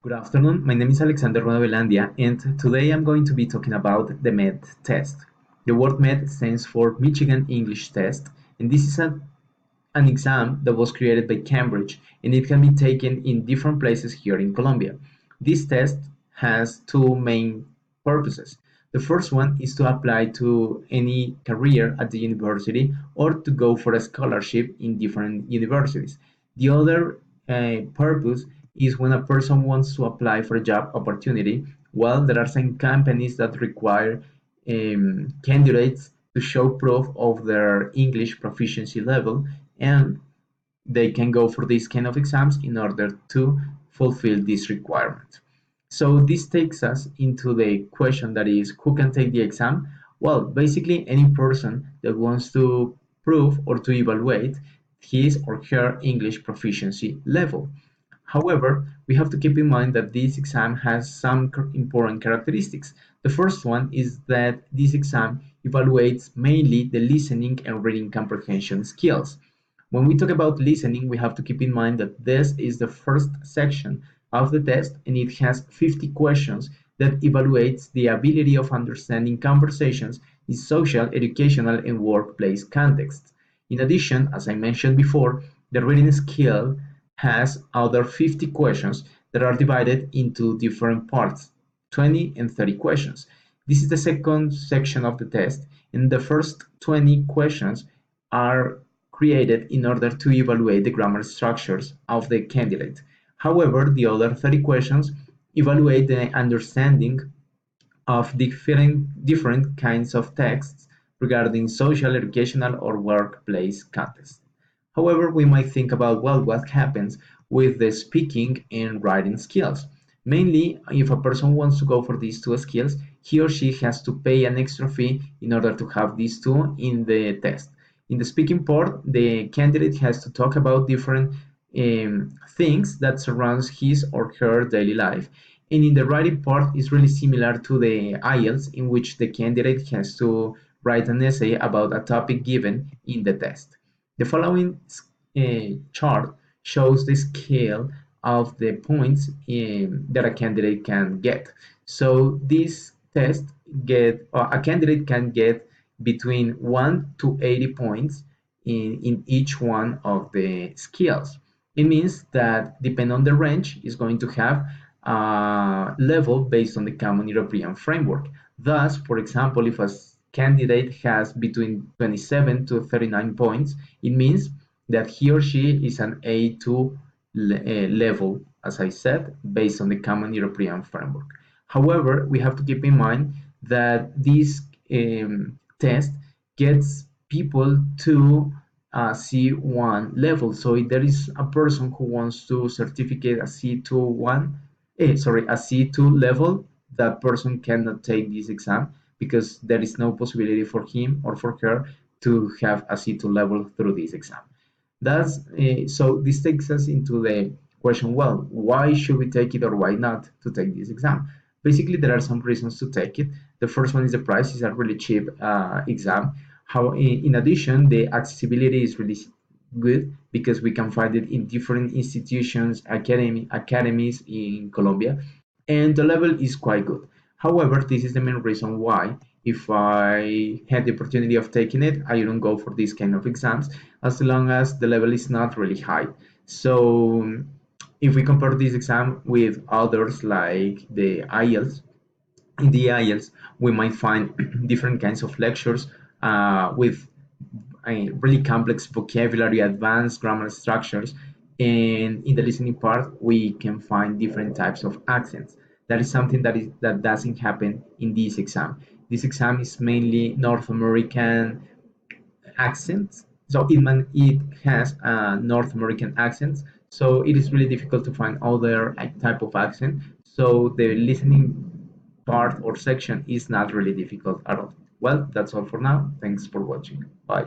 Good afternoon. My name is Alexander Ronavelandia, and today I'm going to be talking about the MET test. The word MET stands for Michigan English Test, and this is an exam that was created by Cambridge, and it can be taken in different places here in Colombia. This test has two main purposes. The first one is to apply to any career at the university or to go for a scholarship in different universities. The other purpose is when a person wants to apply for a job opportunity. Well, there are some companies that require candidates to show proof of their English proficiency level, and they can go for these kind of exams in order to fulfill this requirement. So this takes us into the question that is, who can take the exam? Well, basically any person that wants to prove or to evaluate his or her English proficiency level. However, we have to keep in mind that this exam has some important characteristics. The first one is that this exam evaluates mainly the listening and reading comprehension skills. When we talk about listening, we have to keep in mind that this is the first section of the test, and it has 50 questions that evaluates the ability of understanding conversations in social, educational, and workplace contexts. In addition, as I mentioned before, the reading skill has other 50 questions that are divided into different parts, 20 and 30 questions. This is the second section of the test, and the first 20 questions are created in order to evaluate the grammar structures of the candidate. However, the other 30 questions evaluate the understanding of different kinds of texts regarding social, educational, or workplace contexts. However, we might think about, well, what happens with the speaking and writing skills. Mainly, if a person wants to go for these two skills, he or she has to pay an extra fee in order to have these two in the test. In the speaking part, the candidate has to talk about different things that surrounds his or her daily life. And in the writing part is really similar to the IELTS, in which the candidate has to write an essay about a topic given in the test. The following chart shows the scale of the points that a candidate can get. So this test a candidate can get between 1 to 80 points in each one of the skills. It means that depending on the range, is going to have a level based on the Common European Framework. Thus, for example, if a candidate has between 27 to 39 points, it means that he or she is an A2 level, as I said, based on the Common European Framework. However, we have to keep in mind that this test gets people to C1 level. So if there is a person who wants to certificate a C2 level, that person cannot take this exam because there is no possibility for him or for her to have a C2 level through this exam. So this takes us into the question, well, why should we take it or why not to take this exam? Basically, there are some reasons to take it. The first one is the price is a really cheap exam. In addition, the accessibility is really good because we can find it in different institutions, academies in Colombia, and the level is quite good. However, this is the main reason why, if I had the opportunity of taking it, I don't go for these kind of exams as long as the level is not really high. So if we compare this exam with others like the IELTS, in the IELTS, we might find different kinds of lectures with a really complex vocabulary, advanced grammar structures, and in the listening part, we can find different types of accents. That is something that doesn't happen in this exam. This exam is mainly North American accents, so it has North American accents. So it is really difficult to find other type of accent. So the listening part or section is not really difficult at all. Well, that's all for now. Thanks for watching. Bye.